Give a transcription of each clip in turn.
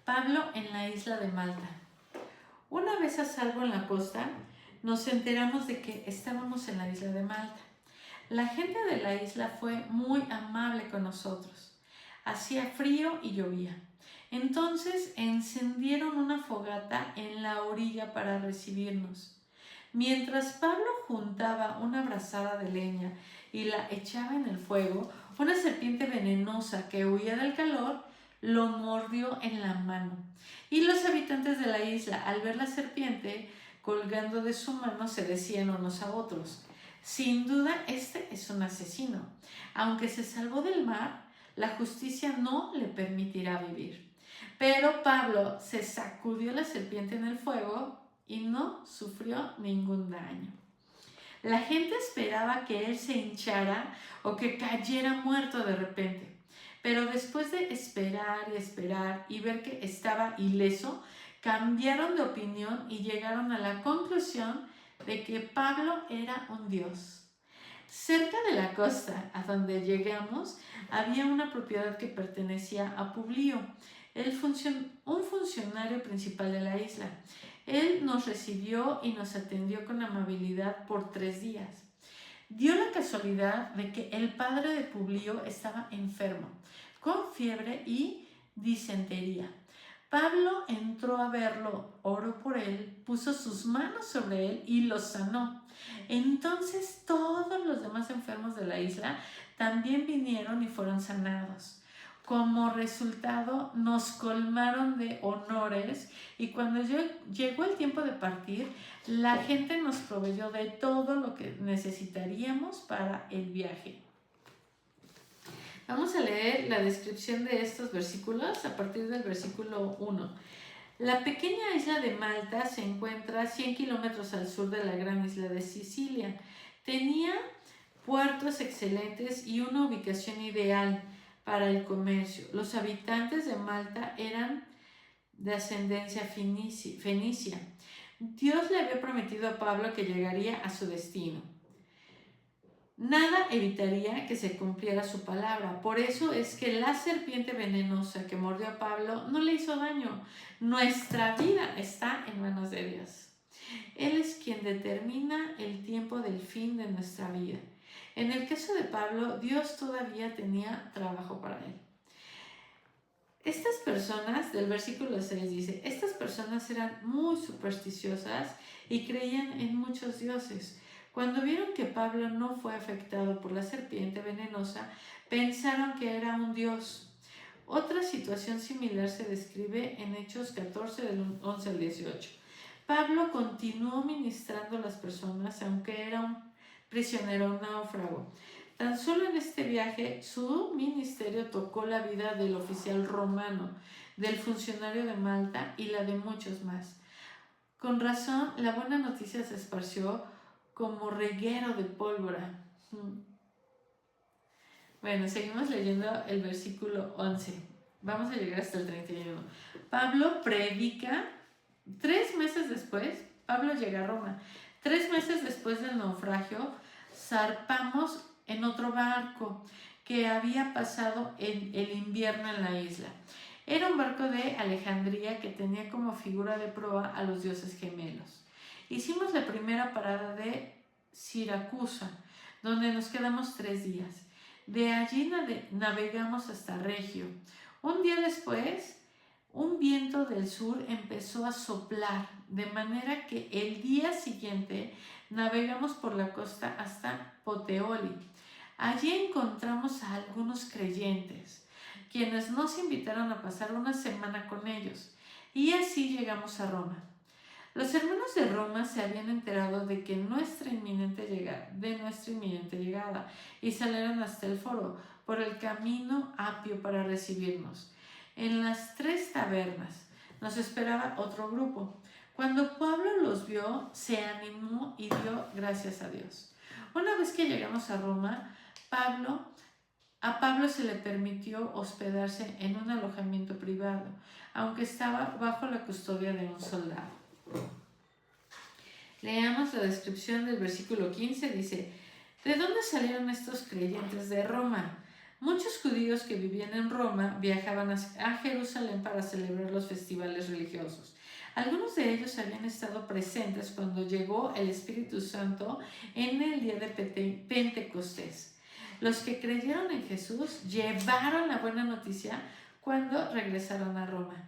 Pablo en la isla de Malta. Una vez a salvo en la costa, nos enteramos de que estábamos en la isla de Malta. La gente de la isla fue muy amable con nosotros. Hacía frío y llovía. Entonces encendieron una fogata en la orilla para recibirnos. Mientras Pablo juntaba una brazada de leña y la echaba en el fuego, una serpiente venenosa que huía del calor lo mordió en la mano. Y los habitantes de la isla, al ver la serpiente colgando de su mano, se decían unos a otros: sin duda, este es un asesino. Aunque se salvó del mar, la justicia no le permitirá vivir. Pero Pablo se sacudió la serpiente en el fuego y no sufrió ningún daño. La gente esperaba que él se hinchara o que cayera muerto de repente. Pero después de esperar y esperar y ver que estaba ileso, cambiaron de opinión y llegaron a la conclusión de que Pablo era un dios. Cerca de la costa a donde llegamos había una propiedad que pertenecía a Publio, un funcionario principal de la isla. Él nos recibió y nos atendió con amabilidad por 3 días. Dio la casualidad de que el padre de Publio estaba enfermo, con fiebre y disentería. Pablo entró a verlo, oró por él, puso sus manos sobre él y lo sanó. Entonces todos los demás enfermos de la isla también vinieron y fueron sanados. Como resultado, nos colmaron de honores y cuando llegó el tiempo de partir, la gente nos proveyó de todo lo que necesitaríamos para el viaje. Vamos a leer la descripción de estos versículos a partir del versículo 1. La pequeña isla de Malta se encuentra 100 kilómetros al sur de la gran isla de Sicilia. Tenía puertos excelentes y una ubicación ideal para el comercio. Los habitantes de Malta eran de ascendencia fenicia. Dios le había prometido a Pablo que llegaría a su destino. Nada evitaría que se cumpliera su palabra. Por eso es que la serpiente venenosa que mordió a Pablo no le hizo daño. Nuestra vida está en manos de Dios. Él es quien determina el tiempo del fin de nuestra vida. En el caso de Pablo, Dios todavía tenía trabajo para él. Estas personas, del versículo 6 dice, estas personas eran muy supersticiosas y creían en muchos dioses. Cuando vieron que Pablo no fue afectado por la serpiente venenosa, pensaron que era un dios. Otra situación similar se describe en Hechos 14, del 11 al 18. Pablo continuó ministrando a las personas, aunque era un prisionero náufrago. Tan solo en este viaje, su ministerio tocó la vida del oficial romano, del funcionario de Malta y la de muchos más. Con razón, la buena noticia se esparció como reguero de pólvora. Bueno, seguimos leyendo el versículo 11. Vamos a llegar hasta el 31. Pablo predica. 3 meses después, Pablo llega a Roma. 3 meses después del naufragio, zarpamos en otro barco que había pasado el invierno en la isla. Era un barco de Alejandría que tenía como figura de proa a los dioses gemelos. Hicimos la primera parada de Siracusa, donde nos quedamos 3 días. De allí navegamos hasta Regio. Un día después, un viento del sur empezó a soplar, de manera que el día siguiente navegamos por la costa hasta Puteoli. Allí encontramos a algunos creyentes, quienes nos invitaron a pasar una semana con ellos, y así llegamos a Roma. Los hermanos de Roma se habían enterado de nuestra inminente llegada y salieron hasta el foro por el camino Apio para recibirnos. En las 3 tabernas nos esperaba otro grupo. Cuando Pablo los vio, se animó y dio gracias a Dios. Una vez que llegamos a Roma, a Pablo se le permitió hospedarse en un alojamiento privado, aunque estaba bajo la custodia de un soldado. Leamos la descripción del versículo 15. Dice: ¿de dónde salieron estos creyentes? De Roma. Muchos judíos que vivían en Roma viajaban a Jerusalén para celebrar los festivales religiosos. Algunos de ellos habían estado presentes cuando llegó el Espíritu Santo en el día de Pentecostés. Los que creyeron en Jesús llevaron la buena noticia cuando regresaron a Roma.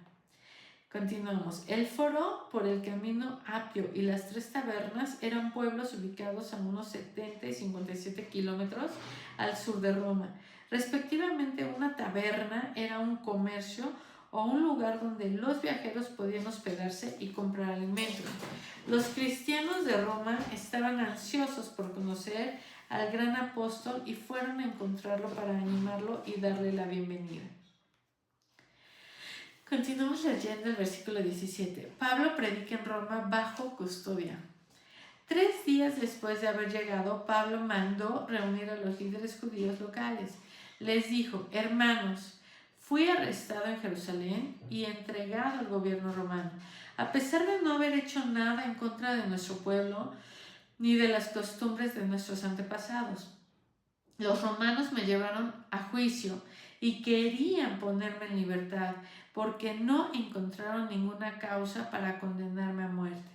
Continuamos. El Foro, por el Camino Apio y las Tres Tabernas eran pueblos ubicados a unos 70 y 57 kilómetros al sur de Roma. Respectivamente, una taberna era un comercio o un lugar donde los viajeros podían hospedarse y comprar alimentos. Los cristianos de Roma estaban ansiosos por conocer al gran apóstol y fueron a encontrarlo para animarlo y darle la bienvenida. Continuamos leyendo el versículo 17. Pablo predica en Roma bajo custodia. 3 días después de haber llegado, Pablo mandó reunir a los líderes judíos locales. Les dijo: hermanos, fui arrestado en Jerusalén y entregado al gobierno romano. A pesar de no haber hecho nada en contra de nuestro pueblo ni de las costumbres de nuestros antepasados, los romanos me llevaron a juicio y querían ponerme en libertad porque no encontraron ninguna causa para condenarme a muerte.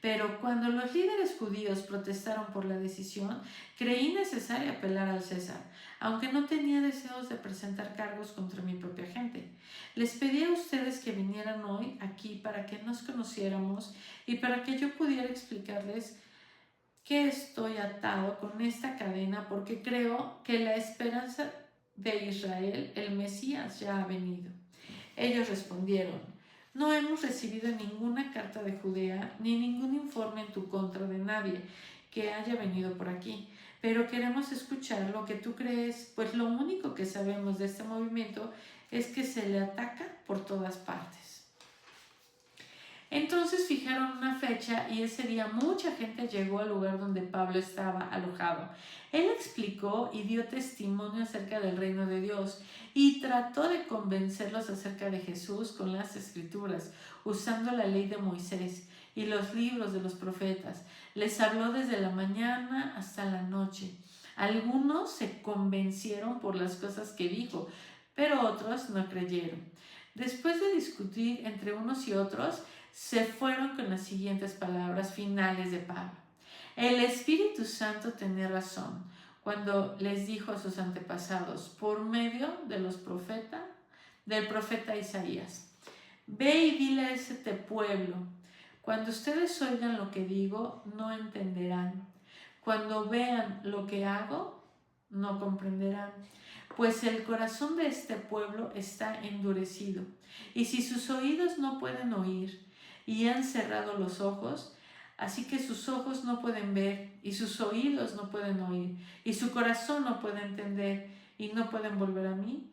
Pero cuando los líderes judíos protestaron por la decisión, creí necesario apelar al César, aunque no tenía deseos de presentar cargos contra mi propia gente. Les pedí a ustedes que vinieran hoy aquí para que nos conociéramos y para que yo pudiera explicarles que estoy atado con esta cadena porque creo que la esperanza de Israel, el Mesías, ya ha venido. Ellos respondieron: no hemos recibido ninguna carta de Judea ni ningún informe en tu contra de nadie que haya venido por aquí, pero queremos escuchar lo que tú crees, pues lo único que sabemos de este movimiento es que se le ataca por todas partes. Entonces fijaron una fecha y ese día mucha gente llegó al lugar donde Pablo estaba alojado. Él explicó y dio testimonio acerca del reino de Dios y trató de convencerlos acerca de Jesús con las escrituras, usando la ley de Moisés y los libros de los profetas. Les habló desde la mañana hasta la noche. Algunos se convencieron por las cosas que dijo, pero otros no creyeron. Después de discutir entre unos y otros, se fueron con las siguientes palabras finales de Pablo. El Espíritu Santo tenía razón cuando les dijo a sus antepasados por medio de del profeta Isaías: ve y dile a este pueblo, cuando ustedes oigan lo que digo, no entenderán. Cuando vean lo que hago, no comprenderán. Pues el corazón de este pueblo está endurecido, y si sus oídos no pueden oír, y han cerrado los ojos, así que sus ojos no pueden ver, y sus oídos no pueden oír, y su corazón no puede entender, y no pueden volver a mí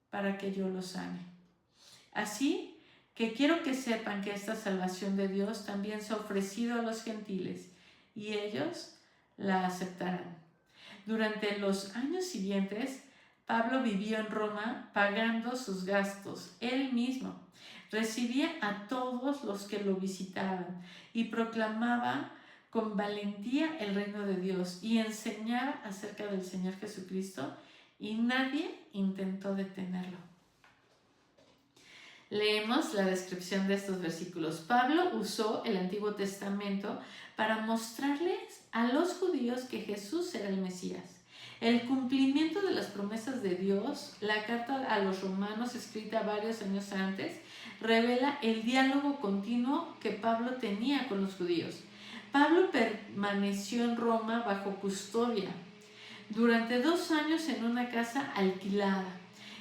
para que yo los sane. Así que quiero que sepan que esta salvación de Dios también se ha ofrecido a los gentiles, y ellos la aceptarán. Durante los años siguientes, Pablo vivió en Roma pagando sus gastos él mismo. Recibía a todos los que lo visitaban y proclamaba con valentía el reino de Dios y enseñaba acerca del Señor Jesucristo, y nadie intentó detenerlo. Leemos la descripción de estos versículos. Pablo usó el Antiguo Testamento para mostrarles a los judíos que Jesús era el Mesías. El cumplimiento de las promesas de Dios, la carta a los romanos escrita varios años antes, revela el diálogo continuo que Pablo tenía con los judíos. Pablo permaneció en Roma bajo custodia durante 2 años en una casa alquilada.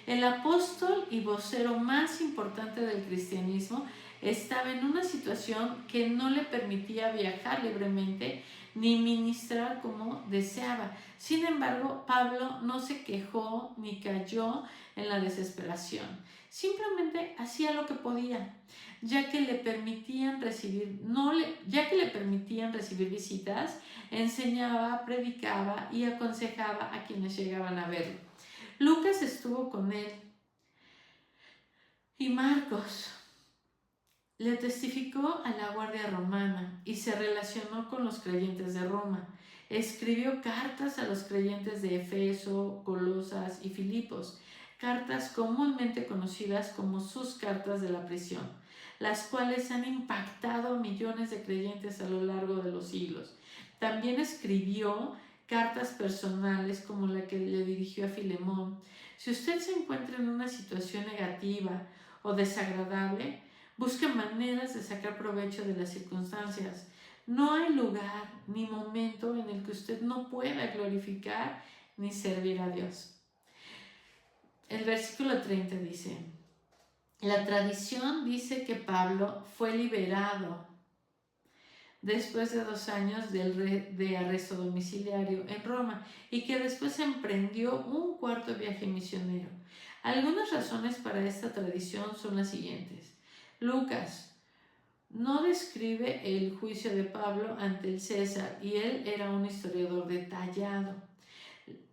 El apóstol y vocero más importante del cristianismo estaba en una situación que no le permitía viajar libremente ni ministrar como deseaba. Sin embargo, Pablo no se quejó ni cayó en la desesperación. Simplemente hacía lo que podía, ya que le permitían recibir visitas, enseñaba, predicaba y aconsejaba a quienes llegaban a verlo. Lucas estuvo con él y Marcos. le testificó a la Guardia Romana y se relacionó con los creyentes de Roma. Escribió cartas a los creyentes de Efeso, Colosas y Filipos, cartas comúnmente conocidas como sus cartas de la prisión, las cuales han impactado a millones de creyentes a lo largo de los siglos. También escribió cartas personales como la que le dirigió a Filemón. Si usted se encuentra en una situación negativa o desagradable, busque maneras de sacar provecho de las circunstancias. No hay lugar ni momento en el que usted no pueda glorificar ni servir a Dios. El versículo 30 dice, la tradición dice que Pablo fue liberado después de 2 años de arresto domiciliario en Roma y que después emprendió un cuarto viaje misionero. Algunas razones para esta tradición son las siguientes. Lucas no describe el juicio de Pablo ante el César y él era un historiador detallado.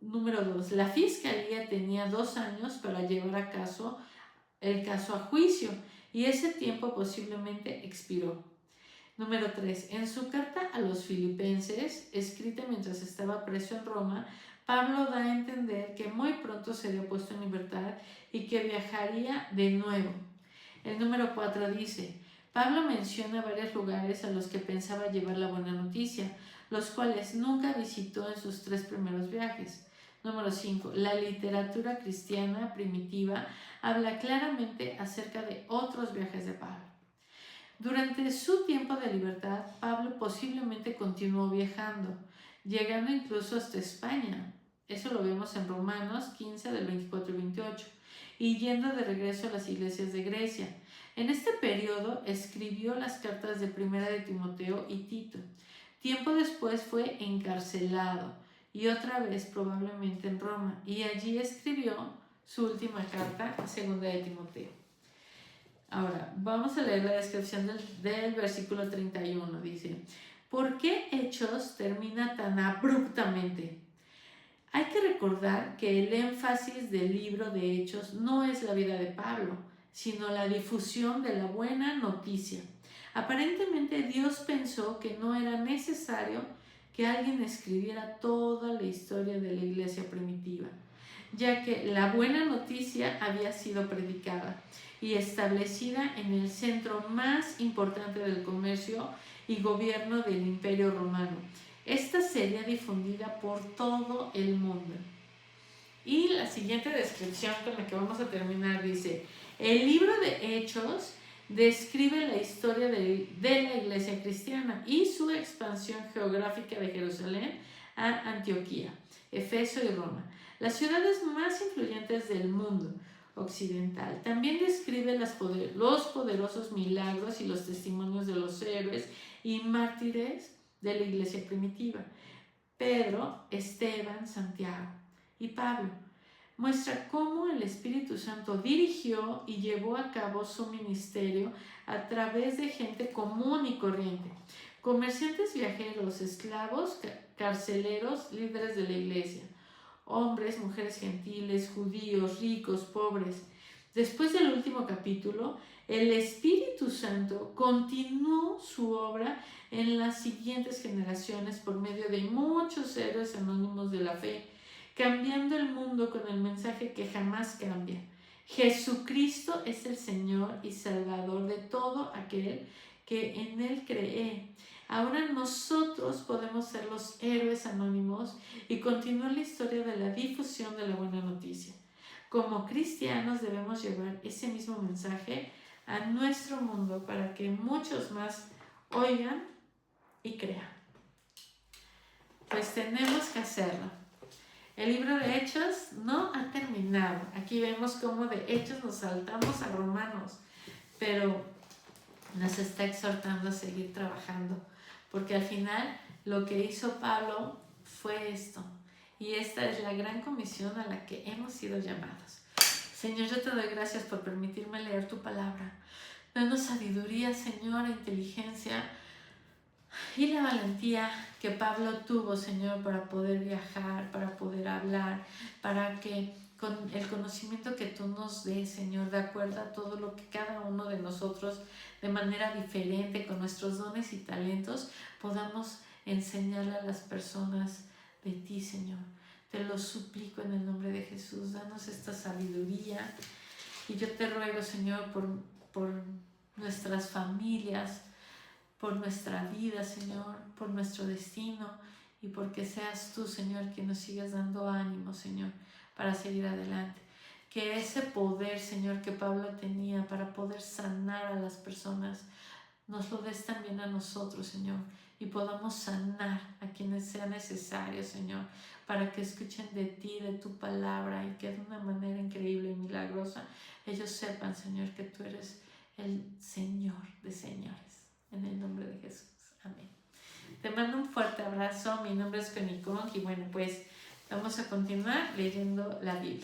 Número 2. La fiscalía tenía 2 años para llevar a cabo el caso a juicio y ese tiempo posiblemente expiró. Número 3. En su carta a los filipenses, escrita mientras estaba preso en Roma, Pablo da a entender que muy pronto sería puesto en libertad y que viajaría de nuevo. El número 4 dice, Pablo menciona varios lugares a los que pensaba llevar la buena noticia, los cuales nunca visitó en sus 3 primeros viajes. Número 5. La literatura cristiana primitiva habla claramente acerca de otros viajes de Pablo. Durante su tiempo de libertad, Pablo posiblemente continuó viajando, llegando incluso hasta España. Eso lo vemos en Romanos 15 del 24 y 28, y yendo de regreso a las iglesias de Grecia. En este periodo escribió las cartas de Primera de Timoteo y Tito. Tiempo después fue encarcelado y otra vez probablemente en Roma, y allí escribió su última carta, Segunda de Timoteo. Ahora, vamos a leer la descripción del versículo 31. Dice, ¿por qué Hechos termina tan abruptamente? Hay que recordar que el énfasis del libro de Hechos no es la vida de Pablo, sino la difusión de la buena noticia. Aparentemente Dios pensó que no era necesario que alguien escribiera toda la historia de la iglesia primitiva, ya que la buena noticia había sido predicada y establecida en el centro más importante del comercio y gobierno del Imperio Romano. Esta sería difundida por todo el mundo. Y la siguiente descripción con la que vamos a terminar dice, el libro de Hechos describe la historia de la iglesia cristiana y su expansión geográfica de Jerusalén a Antioquía, Efeso y Roma, las ciudades más influyentes del mundo occidental. También describe los poderosos milagros y los testimonios de los héroes y mártires de la iglesia primitiva. Pedro, Esteban, Santiago y Pablo. Muestra cómo el Espíritu Santo dirigió y llevó a cabo su ministerio a través de gente común y corriente, comerciantes, viajeros, esclavos, carceleros, líderes de la iglesia, hombres, mujeres gentiles, judíos, ricos, pobres. Después del último capítulo, el Espíritu Santo continuó su obra en las siguientes generaciones por medio de muchos héroes anónimos de la fe, cambiando el mundo con el mensaje que jamás cambia. Jesucristo es el Señor y Salvador de todo aquel que en Él cree. Ahora nosotros podemos ser los héroes anónimos y continuar la historia de la difusión de la buena noticia. Como cristianos debemos llevar ese mismo mensaje a nuestro mundo para que muchos más oigan y crean. Pues tenemos que hacerlo. El libro de Hechos no ha terminado. Aquí vemos cómo de Hechos nos saltamos a Romanos, pero nos está exhortando a seguir trabajando, porque al final lo que hizo Pablo fue esto, y esta es la gran comisión a la que hemos sido llamados. Señor, yo te doy gracias por permitirme leer tu palabra. Danos sabiduría, Señor, inteligencia y la valentía que Pablo tuvo, Señor, para poder viajar, para poder hablar, para que con el conocimiento que tú nos des, Señor, de acuerdo a todo lo que cada uno de nosotros, de manera diferente, con nuestros dones y talentos, podamos enseñarle a las personas de ti, Señor. Te lo suplico en el nombre de Jesús, danos esta sabiduría. Y yo te ruego, Señor, por nuestras familias, por nuestra vida, Señor, por nuestro destino, y porque seas tú, Señor, que nos sigas dando ánimo, Señor, para seguir adelante. Que ese poder, Señor, que Pablo tenía para poder sanar a las personas, nos lo des también a nosotros, Señor, y podamos sanar a quienes sea necesario, Señor, para que escuchen de ti, de tu palabra, y que de una manera increíble y milagrosa ellos sepan, Señor, que tú eres el Señor de señores. En el nombre de Jesús. Amén. Te mando un fuerte abrazo. Mi nombre es Connie Kong y bueno, pues vamos a continuar leyendo la Biblia.